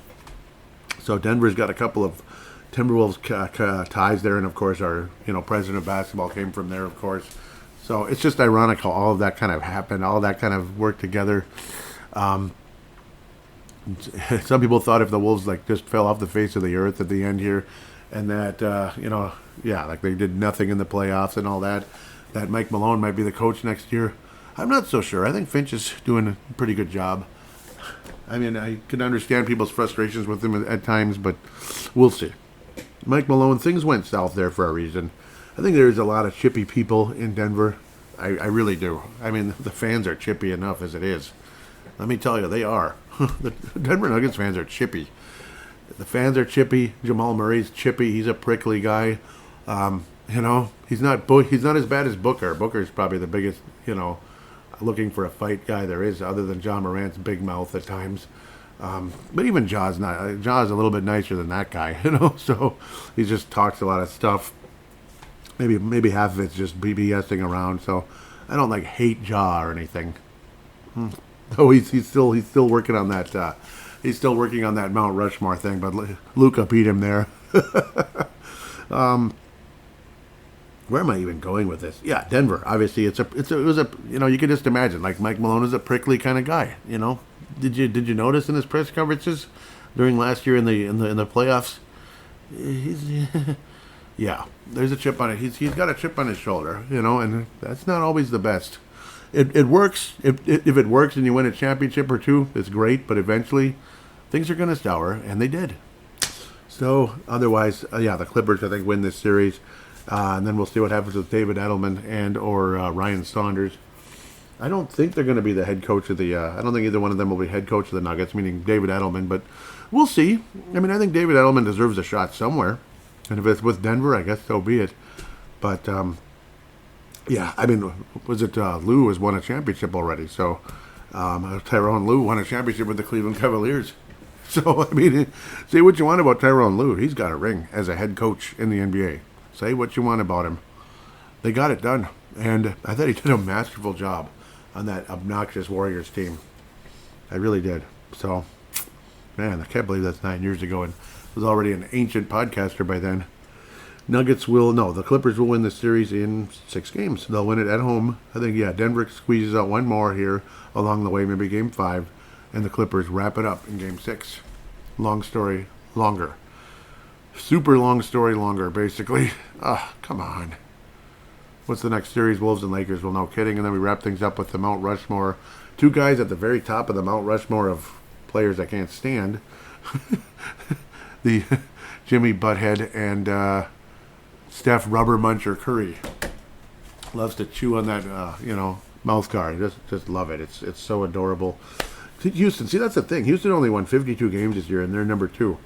So Denver's got a couple of Timberwolves ties there. And, of course, our president of basketball came from there, of course. So it's just ironic how all of that kind of happened. All of that kind of worked together. Some people thought if the Wolves just fell off the face of the earth at the end here, and that, like they did nothing in the playoffs and all that Mike Malone might be the coach next year. I'm not so sure. I think Finch is doing a pretty good job. I mean, I can understand people's frustrations with him at times, but we'll see. Mike Malone, things went south there for a reason. I think there's a lot of chippy people in Denver. I really do. I mean, the fans are chippy enough as it is. Let me tell you, they are. The Denver Nuggets fans are chippy. The fans are chippy. Jamal Murray's chippy. He's a prickly guy. He's not as bad as Booker. Booker's probably the biggest, looking for a fight guy there is, other than John Morant's big mouth at times. But even Ja's a little bit nicer than that guy, So he just talks a lot of stuff. Maybe half of it's just BBSing around. So I don't hate Ja or anything. Oh, he's still working on that. He's still working on that Mount Rushmore thing, but Luka beat him there. Where am I even going with this? Yeah, Denver. Obviously, it was a you could just imagine like Mike Malone is a prickly kind of guy. Did you notice in his press conferences during last year in the playoffs? He's yeah. There's a chip on it. He's got a chip on his shoulder. And that's not always the best. It works if it works and you win a championship or two, it's great. But eventually, things are going to sour, and they did. So otherwise, the Clippers I think win this series. And then we'll see what happens with David Edelman and or Ryan Saunders. I don't think they're going to be the head coach of the... I don't think either one of them will be head coach of the Nuggets, meaning David Edelman. But we'll see. I mean, I think David Edelman deserves a shot somewhere. And if it's with Denver, I guess so be it. But, yeah, I mean, was it Lou has won a championship already. So Tyronn Lue won a championship with the Cleveland Cavaliers. So, I mean, say what you want about Tyronn Lue. He's got a ring as a head coach in the NBA. Say what you want about him. They got it done. And I thought he did a masterful job on that obnoxious Warriors team. I really did. So, man, I can't believe that's 9 years ago and was already an ancient podcaster by then. The Clippers will win the series in 6 games. They'll win it at home. I think, Denver squeezes out one more here along the way, maybe game 5, and the Clippers wrap it up in game 6. Long story longer. Super long story longer, basically. Come on. What's the next series? Wolves and Lakers. Well, no kidding. And then we wrap things up with the Mount Rushmore. 2 guys at the very top of the Mount Rushmore of players I can't stand. The Jimmy Butthead and Steph Rubber Muncher Curry. Loves to chew on that, mouth guard. Just love it. It's so adorable. Houston, see, that's the thing. Houston only won 52 games this year, and they're number 2.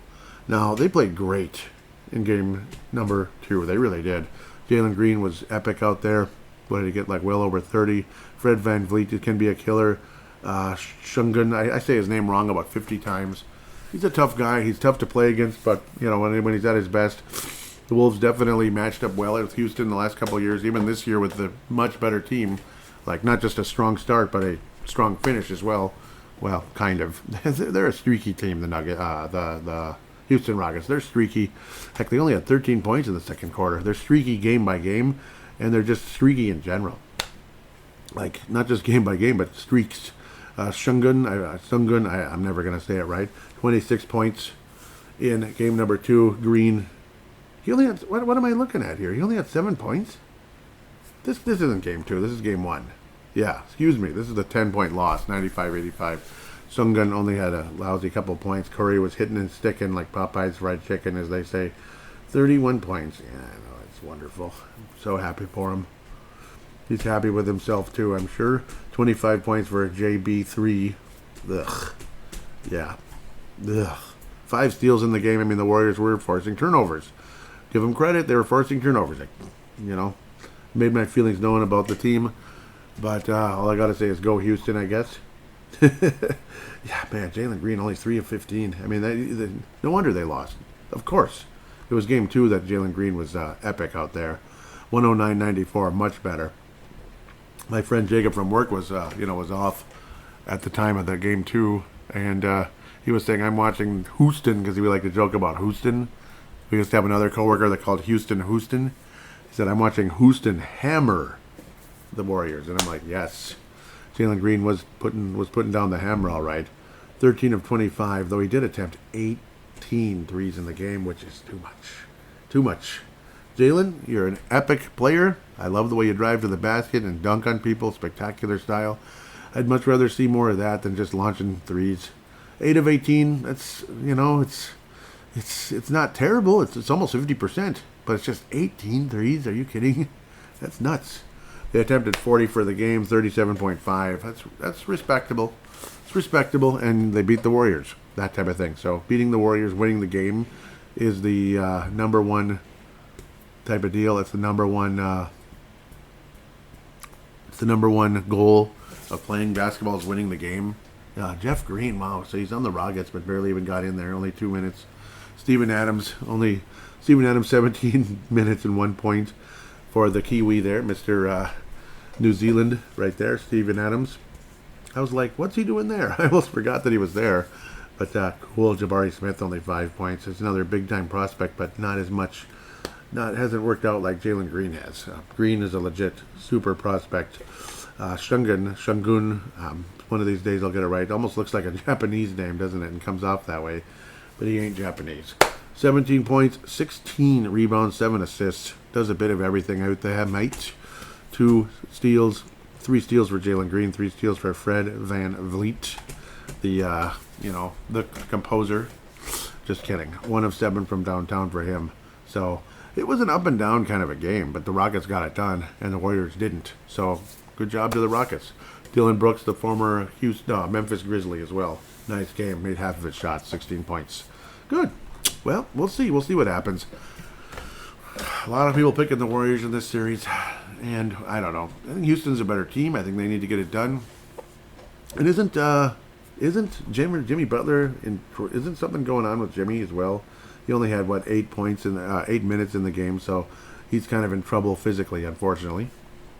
Now, they played great in game number 2. They really did. Jalen Green was epic out there. What did he get? Like well over 30. Fred VanVleet can be a killer. Shungun, I say his name wrong about 50 times. He's a tough guy. He's tough to play against, but, when he's at his best, the Wolves definitely matched up well with Houston the last couple of years, even this year with the much better team. Like, not just a strong start, but a strong finish as well. Well, kind of. They're a streaky team, the Houston Rockets. They're streaky. Heck, they only had 13 points in the second quarter. They're streaky game by game, and they're just streaky in general. Like, not just game by game, but streaks. Shungun, I'm never going to say it right. 26 points in game number 2. Green, he only had, what am I looking at here? He only had 7 points? This isn't game 2. This is game 1. Yeah, excuse me. This is a 10-point loss, 95-85. Sungun only had a lousy couple points. Curry was hitting and sticking like Popeye's fried chicken, as they say. 31 points. Yeah, I know. It's wonderful. I'm so happy for him. He's happy with himself, too, I'm sure. 25 points for JB3. Ugh. Yeah. Ugh. 5 steals in the game. I mean, the Warriors were forcing turnovers. Give them credit. They were forcing turnovers. Made my feelings known about the team. But all I got to say is go Houston, I guess. Yeah, man, Jalen Green only 3 of 15. I mean, no wonder they lost. Of course. It was game 2 that Jalen Green was epic out there. 109-94, much better. My friend Jacob from work was off at the time of the game 2, and he was saying, I'm watching Houston, because he would like to joke about Houston. We used to have another coworker that called Houston. He said, I'm watching Houston hammer the Warriors, and I'm like, yes. Jalen Green was putting down the hammer all right. 13 of 25, though he did attempt 18 threes in the game, which is too much. Too much. Jalen, you're an epic player. I love the way you drive to the basket and dunk on people, spectacular style. I'd much rather see more of that than just launching threes. 8 of 18, that's, it's not terrible. It's almost 50%, but it's just 18 threes. Are you kidding? That's nuts. They attempted 40 for the game, 37.5. That's respectable. It's respectable, and they beat the Warriors, that type of thing. So beating the Warriors, winning the game, is the number one type of deal. It's the number one. It's the number one goal of playing basketball is winning the game. Jeff Green, wow. So he's on the Rockets, but barely even got in there. Only 2 minutes. Steven Adams, 17 minutes and 1 point for the Kiwi there, Mr. New Zealand right there, Steven Adams. I was like, what's he doing there? I almost forgot that he was there. But cool, Jabari Smith, only 5 points. It's another big-time prospect, but not as much hasn't worked out like Jalen Green has. Green is a legit super prospect. Shungun, one of these days I'll get it right. Almost looks like a Japanese name, doesn't it? And comes off that way, but he ain't Japanese. 17 points, 16 rebounds, 7 assists. Does a bit of everything out there, mate. 2 steals, 3 steals for Jalen Green, 3 steals for Fred Van Vliet, the composer. Just kidding. 1 of 7 from downtown for him. So it was an up and down kind of a game, but the Rockets got it done, and the Warriors didn't. So good job to the Rockets. Dylan Brooks, the former Memphis Grizzly as well. Nice game. Made half of his shots, 16 points. Good. Well, we'll see. We'll see what happens. A lot of people picking the Warriors in this series, and I don't know. I think Houston's a better team. I think they need to get it done. And isn't Jimmy Butler isn't something going on with Jimmy as well? He only had 8 points in 8 minutes in the game, so he's kind of in trouble physically, unfortunately.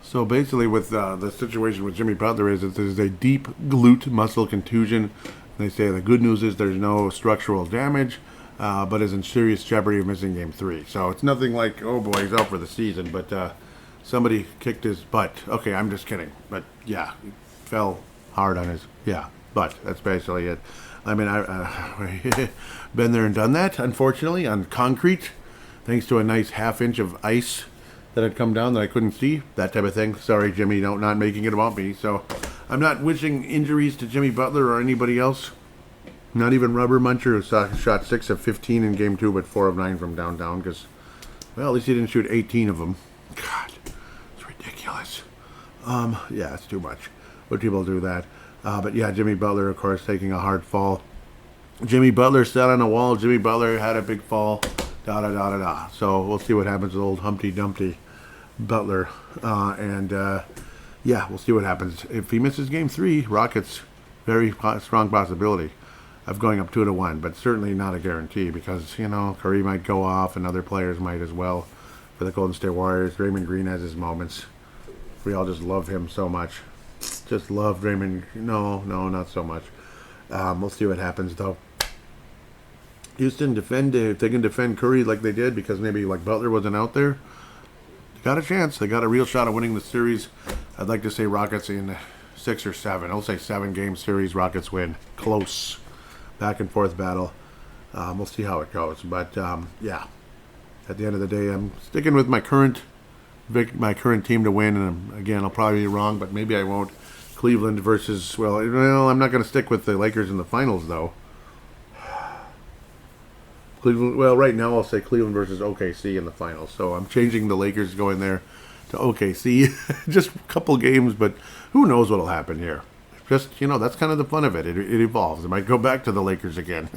So basically, with the situation with Jimmy Butler is that there's a deep glute muscle contusion. They say the good news is there's no structural damage, but is in serious jeopardy of missing Game 3. So it's nothing like, oh boy, he's out for the season, but somebody kicked his butt. Okay, I'm just kidding. But yeah, he fell hard on his butt. That's basically it. I mean, I've been there and done that, unfortunately, on concrete, thanks to a nice half-inch of ice that had come down that I couldn't see, that type of thing. Sorry, Jimmy, not making it about me. So I'm not wishing injuries to Jimmy Butler or anybody else. Not even Rubber Muncher, who shot 6 of 15 in Game 2, but 4 of 9 from downtown, because, well, at least he didn't shoot 18 of them. God, it's ridiculous. Yeah, it's too much. But people do that. But yeah, Jimmy Butler, of course, taking a hard fall. Jimmy Butler sat on a wall. Jimmy Butler had a big fall. So we'll see what happens with old Humpty Dumpty Butler. Yeah, we'll see what happens. If he misses Game 3, Rockets, very strong possibility of going up 2-1, but certainly not a guarantee because, Curry might go off and other players might as well for the Golden State Warriors. Draymond Green has his moments. We all just love him so much. Just love Draymond. No, not so much. We'll see what happens, though. Houston, if they can defend Curry like they did because maybe like Butler wasn't out there, they got a chance. They got a real shot of winning the series. I'd like to say Rockets in 6 or 7. I'll say 7-game series, Rockets win. Close. Back and forth battle. We'll see how it goes. But, yeah. At the end of the day, I'm sticking with my current team to win. And again, I'll probably be wrong, but maybe I won't. Cleveland versus, well, I'm not going to stick with the Lakers in the finals, though. Cleveland. Well, right now I'll say Cleveland versus OKC in the finals. So I'm changing the Lakers going there to OKC. Just a couple games, but who knows what'll happen here. Just, that's kind of the fun of it. It evolves. It might go back to the Lakers again.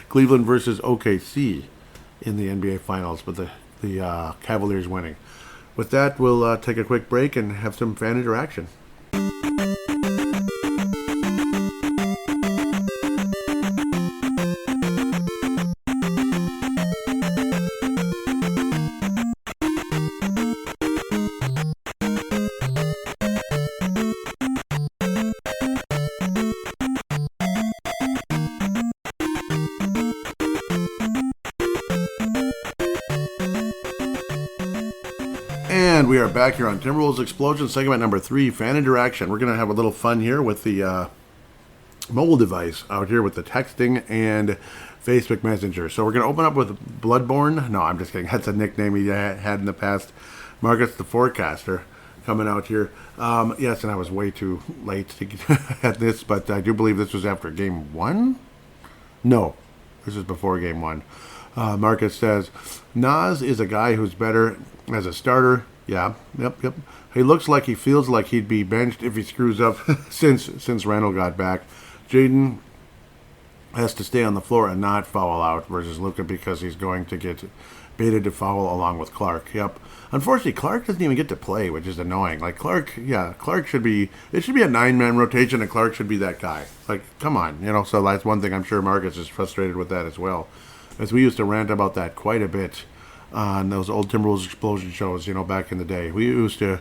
Cleveland versus OKC in the NBA finals, with the Cavaliers winning. With that, we'll take a quick break and have some fan interaction. And we are back here on Timberwolves Explosion, segment number 3, fan interaction. We're going to have a little fun here with the mobile device out here with the texting and Facebook Messenger. So we're going to open up with Bloodborne. No, I'm just kidding. That's a nickname he had in the past. Marcus the Forecaster coming out here. Yes, and I was way too late to get at this, but I do believe this was after Game 1? No, this is before Game 1. Marcus says, Nas is a guy who's better as a starter. Yeah, yep. He looks like he feels like he'd be benched if he screws up since Randall got back. Jaden has to stay on the floor and not foul out versus Luka because he's going to get baited to foul along with Clark. Yep. Unfortunately, Clark doesn't even get to play, which is annoying. Like Clark should be, it should be a 9-man rotation and Clark should be that guy. Like, come on, so that's one thing I'm sure Marcus is frustrated with that as well. As we used to rant about that quite a bit on those old Timberwolves Explosion shows, back in the day. We used to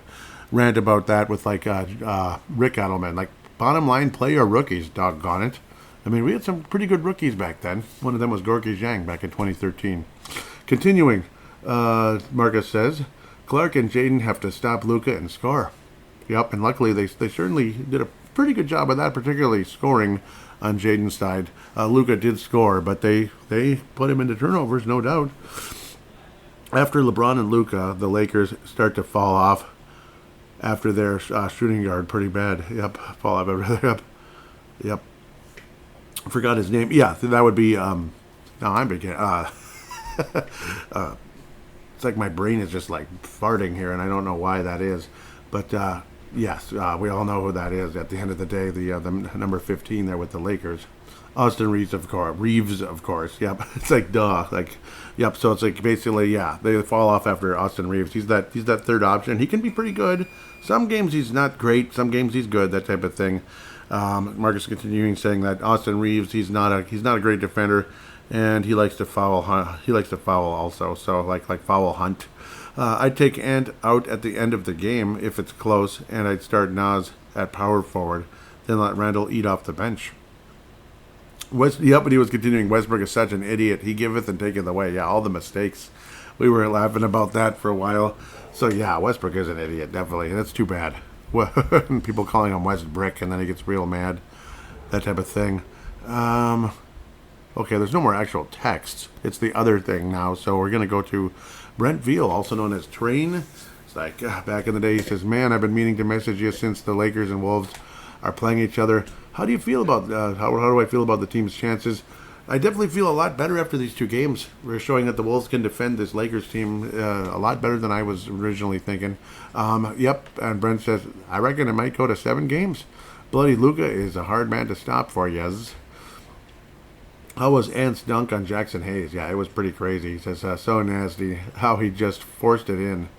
rant about that with, like, Rick Adelman. Like, bottom line, play your rookies, doggone it. I mean, we had some pretty good rookies back then. One of them was Gorky Zhang back in 2013. Continuing, Marcus says, Clark and Jaden have to stop Luka and score. Yep, and luckily they certainly did a pretty good job of that, particularly scoring on Jaden's side. Luka did score, but they put him into turnovers, no doubt. After LeBron and Luka, the Lakers start to fall off after their shooting guard pretty bad. Yep, fall off. Yep. Forgot his name. Yeah, that would be. No, I'm beginning. It's like my brain is just like farting here, and I don't know why that is. But yes, we all know who that is. At the end of the day, the number 15 there with the Lakers, Austin Reeves, of course. Yep, it's like duh. Like, yep. So it's like basically, yeah, they fall off after Austin Reeves. He's that third option. He can be pretty good. Some games he's not great. Some games he's good. That type of thing. Marcus continuing saying that Austin Reeves, he's not a great defender, and he likes to foul. He likes to foul also. So like foul hunt. I'd take Ant out at the end of the game if it's close, and I'd start Nas at power forward, then let Randall eat off the bench. But he was continuing, Westbrook is such an idiot. He giveth and taketh away. Yeah, all the mistakes. We were laughing about that for a while. So, yeah, Westbrook is an idiot, definitely. That's too bad. People calling him Westbrick, and then he gets real mad. That type of thing. Okay, there's no more actual text. It's the other thing now. So we're going to go to Brent Veal, also known as Train. It's like, back in the day, he says, man, I've been meaning to message you since the Lakers and Wolves are playing each other. How do you feel about how do I feel about the team's chances? I definitely feel a lot better after these two games. We're showing that the Wolves can defend this Lakers team a lot better than I was originally thinking. Yep, and Brent says, I reckon it might go to 7 games. Bloody Luka is a hard man to stop for, yes. How was Ant's dunk on Jackson Hayes? Yeah, it was pretty crazy. He says, so nasty how he just forced it in.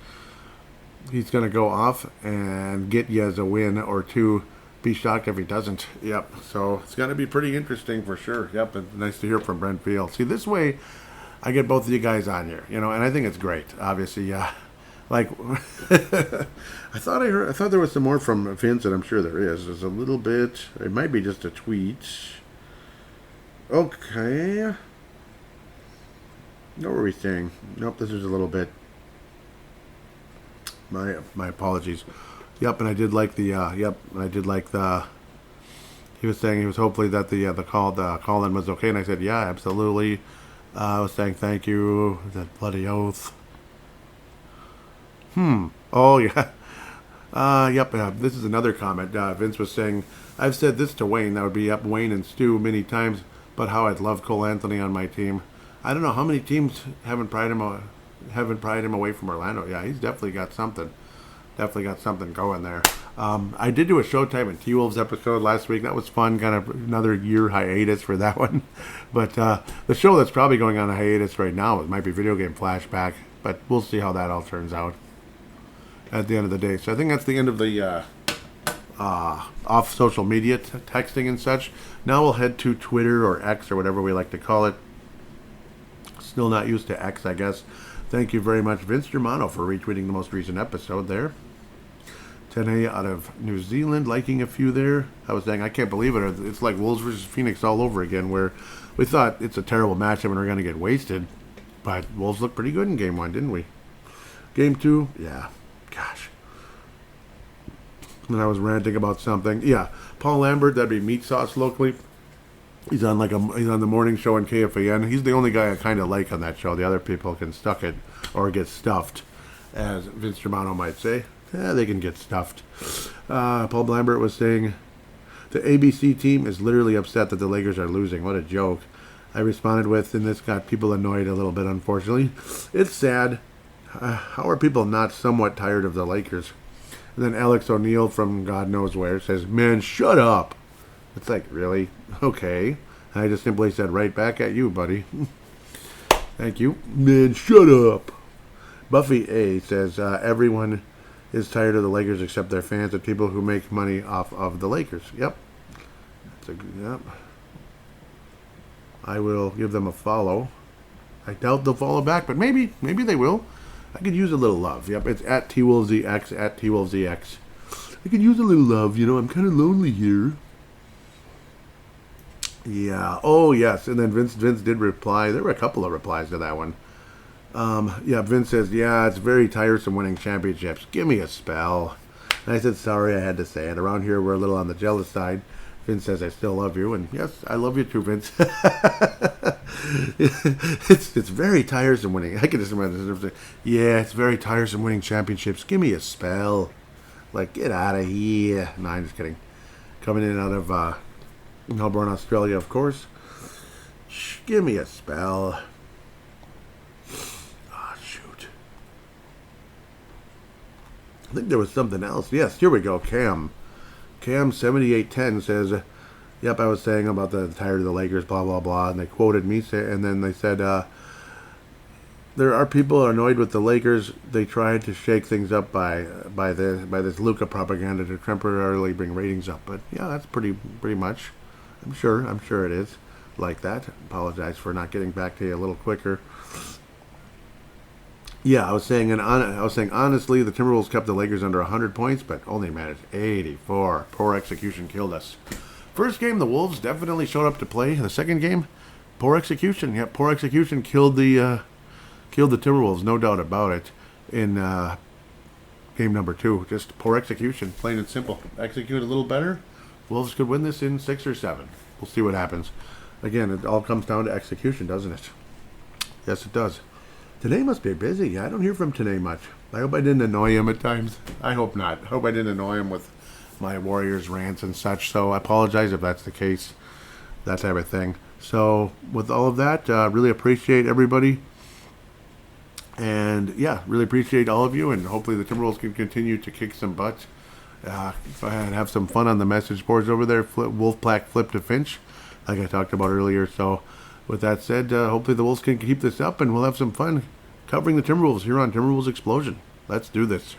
He's going to go off and get Yez a win or two. Be shocked if he doesn't. Yep. So it's going to be pretty interesting for sure. Yep. And nice to hear from Brent Field. See, this way I get both of you guys on here, and I think it's great. Obviously, like I thought there was some more from Vince, and I'm sure there is. There's a little bit. It might be just a tweet. Okay. What were we saying? Nope. This is a little bit. My apologies. Yep, and I did like the. He was saying he was hopefully that the call-in was okay, and I said, yeah, absolutely. I was saying thank you. That bloody oath. Oh yeah. Yep. This is another comment. Vince was saying, I've said this to Wayne. That would be up Wayne and Stu many times, but how I'd love Cole Anthony on my team. I don't know how many teams haven't pried him away from Orlando. Yeah, he's definitely got something. Definitely got something going there. I did do a Showtime and T-Wolves episode last week. That was fun. Kind of another year hiatus for that one. But the show that's probably going on a hiatus right now might be Video Game Flashback. But we'll see how that all turns out at the end of the day. So I think that's the end of the off social media texting and such. Now we'll head to Twitter or X or whatever we like to call it. Still not used to X, I guess. Thank you very much, Vince Germano, for retweeting the most recent episode there. 10A out of New Zealand, liking a few there. I was saying, I can't believe it. It's like Wolves versus Phoenix all over again, where we thought it's a terrible matchup and we're going to get wasted. But Wolves looked pretty good in Game 1, didn't we? Game 2, yeah. Gosh. And I was ranting about something. Yeah, Paul Lambert, that'd be Meat Sauce locally. He's on the morning show on KFAN. He's the only guy I kind of like on that show. The other people can stuck it or get stuffed, as Vince Germano might say. Yeah, they can get stuffed. Paul Lambert was saying, the ABC team is literally upset that the Lakers are losing. What a joke. I responded with, and this got people annoyed a little bit, unfortunately. It's sad. How are people not somewhat tired of the Lakers? And then Alex O'Neill from God knows where says, man, shut up. It's like, really? Okay. And I just simply said, right back at you, buddy. Thank you. Man, shut up. Buffy A says, everyone is tired of the Lakers except their fans and people who make money off of the Lakers. Yep. Yep. I will give them a follow. I doubt they'll follow back, but maybe they will. I could use a little love. Yep, it's at TWolvesEX, at TWolvesEX. I could use a little love, I'm kind of lonely here. Yeah. Oh, yes. And then Vince did reply. There were a couple of replies to that one. Yeah, Vince says, yeah, it's very tiresome winning championships. Give me a spell. And I said, sorry, I had to say it. Around here, we're a little on the jealous side. Vince says, I still love you. And yes, I love you too, Vince. It's very tiresome winning. I can just imagine. Yeah, it's very tiresome winning championships. Give me a spell. Like, get out of here. No, I'm just kidding. Coming in out of Melbourne, Australia, of course. Shh, give me a spell. Shoot. I think there was something else. Yes, here we go. Cam7810 says, yep, I was saying about the tired of the Lakers, blah, blah, blah. And they quoted me, and then they said, there are people annoyed with the Lakers. They tried to shake things up by this Luka propaganda to temporarily bring ratings up. But yeah, that's pretty much. I'm sure it is like that. Apologize for not getting back to you a little quicker. Yeah, I was saying honestly, the Timberwolves kept the Lakers under 100 points, but only managed 84. Poor execution killed us. First game, the Wolves definitely showed up to play. The second game, poor execution. Yeah, poor execution killed the Timberwolves, no doubt about it. In game number 2, just poor execution, plain and simple. Execute a little better, Wolves could win this in 6 or 7. We'll see what happens. Again, it all comes down to execution, doesn't it? Yes, it does. Today must be busy. I don't hear from Today much. I hope I didn't annoy him at times. I hope not. I hope I didn't annoy him with my Warriors rants and such. So I apologize if that's the case. That type of thing. So with all of that, really appreciate everybody. And yeah, really appreciate all of you. And hopefully the Timberwolves can continue to kick some butt. And have some fun on the message boards over there. Wolfpack flip to Finch, like I talked about earlier. So with that said, hopefully the Wolves can keep this up and we'll have some fun covering the Timberwolves here on Timberwolves Explosion. Let's do this.